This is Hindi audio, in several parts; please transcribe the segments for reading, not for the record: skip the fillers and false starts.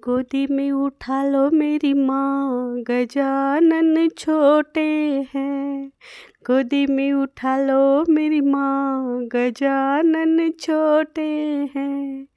गोदी में उठा लो मेरी माँ, गजानन छोटे हैं। गोदी में उठा लो मेरी माँ, गजानन छोटे हैं।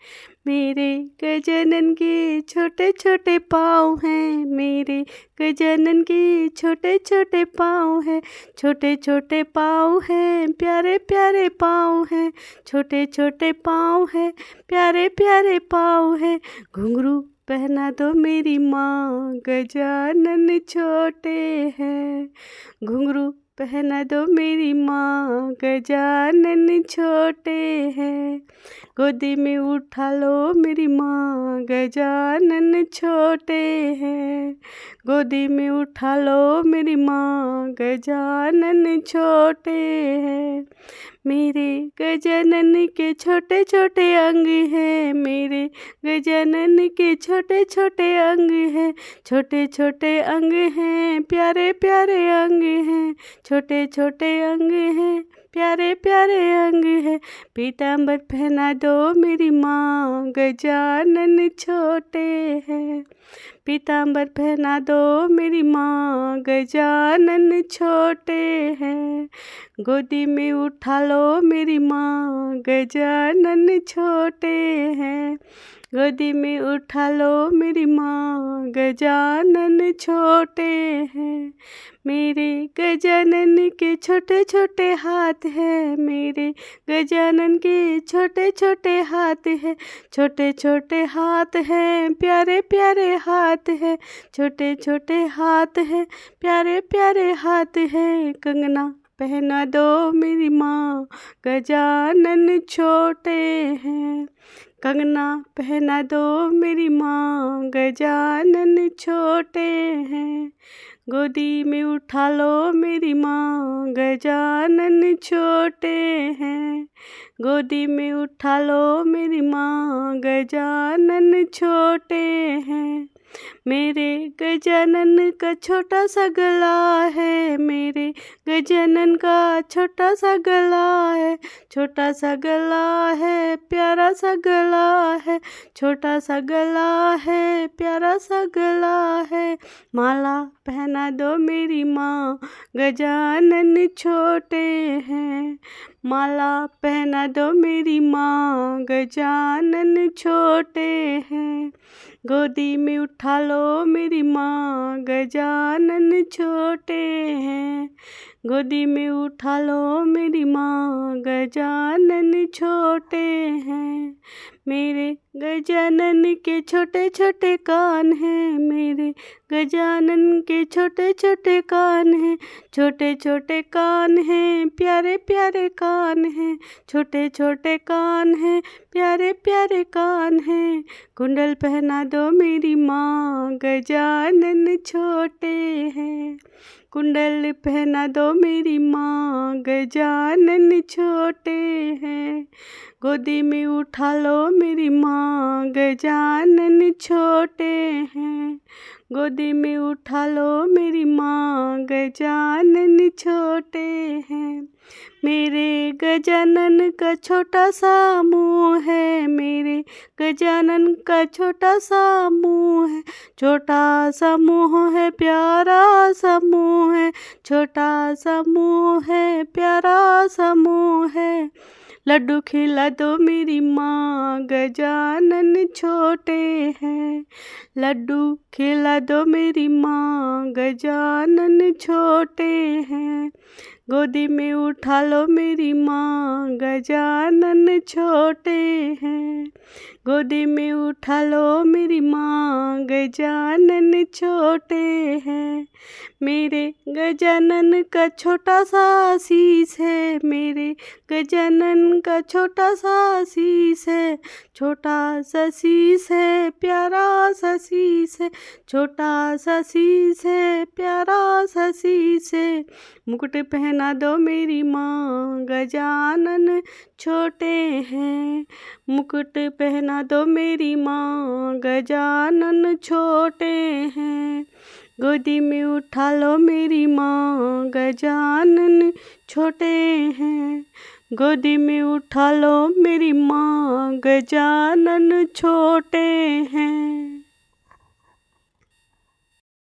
मेरे गजानन के छोटे छोटे पाँव हैं, मेरे गजानन के छोटे छोटे पाँव हैं। छोटे छोटे पाँव हैं, प्यारे प्यारे पाँव हैं। छोटे छोटे पाँव हैं, प्यारे प्यारे पाँव हैं। घुंघरू पहना दो मेरी माँ, गजानन छोटे हैं। घुंघरू पहना दो मेरी माँ, गजानन छोटे हैं। गोदी में उठा लो मेरी माँ, गजानन छोटे हैं। गोदी में उठा लो मेरी माँ, गजानन छोटे हैं। मेरे गजानन के छोटे छोटे अंग हैं, मेरे गजानन के छोटे छोटे अंग हैं। छोटे छोटे अंग हैं, प्यारे प्यारे अंग हैं। छोटे छोटे अंग हैं, प्यारे प्यारे अंग हैं। पीताम्बर पहना दो मेरी माँ, गजानन छोटे हैं। पीताम्बर पहना दो मेरी माँ, गजानन छोटे हैं। गोदी में उठा लो मेरी माँ, गजानन छोटे हैं। गोदी में उठा लो मेरी माँ, गजानन छोटे हैं। मेरे गजानन के छोटे छोटे हाथ हैं, मेरे गजानन के छोटे छोटे हाथ हैं। छोटे छोटे हाथ हैं, प्यारे प्यारे हाथ हैं। छोटे छोटे हाथ हैं, प्यारे प्यारे हाथ हैं। कंगना पहना दो मेरी माँ, गजानन छोटे हैं। कंगना पहना दो मेरी माँ, गजानन छोटे हैं। गोदी में उठा लो मेरी माँ, गजानन छोटे हैं। गोदी में उठा लो मेरी माँ, गजानन छोटे हैं। मेरे गजानन का छोटा सा गला है, मेरे गजानन का छोटा सा गला है। छोटा सा गला है, प्यारा सा गला है। छोटा सा गला है, प्यारा सा गला है। माला पहना दो मेरी माँ, गजानन छोटे हैं। माला पहना दो मेरी माँ, गजानन छोटे हैं। गोदी में उठा लो मेरी माँ, गजानन छोटे हैं। गोदी में उठा लो मेरी माँ, गजानन छोटे हैं। मेरे गजानन के छोटे छोटे कान हैं, मेरे गजानन के छोटे छोटे कान हैं। छोटे छोटे कान हैं, प्यारे प्यारे कान हैं। छोटे छोटे कान हैं, प्यारे प्यारे कान हैं। कुंडल पहना दो मेरी माँ, गजानन छोटे हैं। कुंडल पहना दो मेरी माँ, गजानन छोटे हैं। गोदी में उठा लो मेरी माँ, गजानन छोटे हैं। गोदी में उठा लो मेरी माँ, गजानन छोटे हैं। मेरे गजानन का छोटा सा मुँह है, मेरे गजानन का छोटा सा मुँह है। छोटा सा मुँह है, प्यारा सा मुँह है। छोटा सा मुँह है, प्यारा सा मुँह है। लड्डू खिला दो मेरी माँ, गजानन छोटे हैं। लड्डू खिला दो मेरी माँ, गजानन छोटे हैं। गोदी में उठा लो मेरी माँ, गजानन छोटे हैं। गोदी में उठा लो मेरी माँ, गजानन छोटे हैं। मेरे गजानन का छोटा सा शीश है, मेरे गजानन का छोटा सा शीश है। छोटा सा शीश है, प्यारा सा शीश है। छोटा सा शीश है, प्यारा सा शीश है। मुकुट पहना दो मेरी माँ, गजानन छोटे हैं। मुकुट पहना दो मेरी माँ, गजानन छोटे हैं। गोदी में उठा लो मेरी माँ, गजानन छोटे हैं। गोदी में उठा लो मेरी माँ, गजानन छोटे हैं।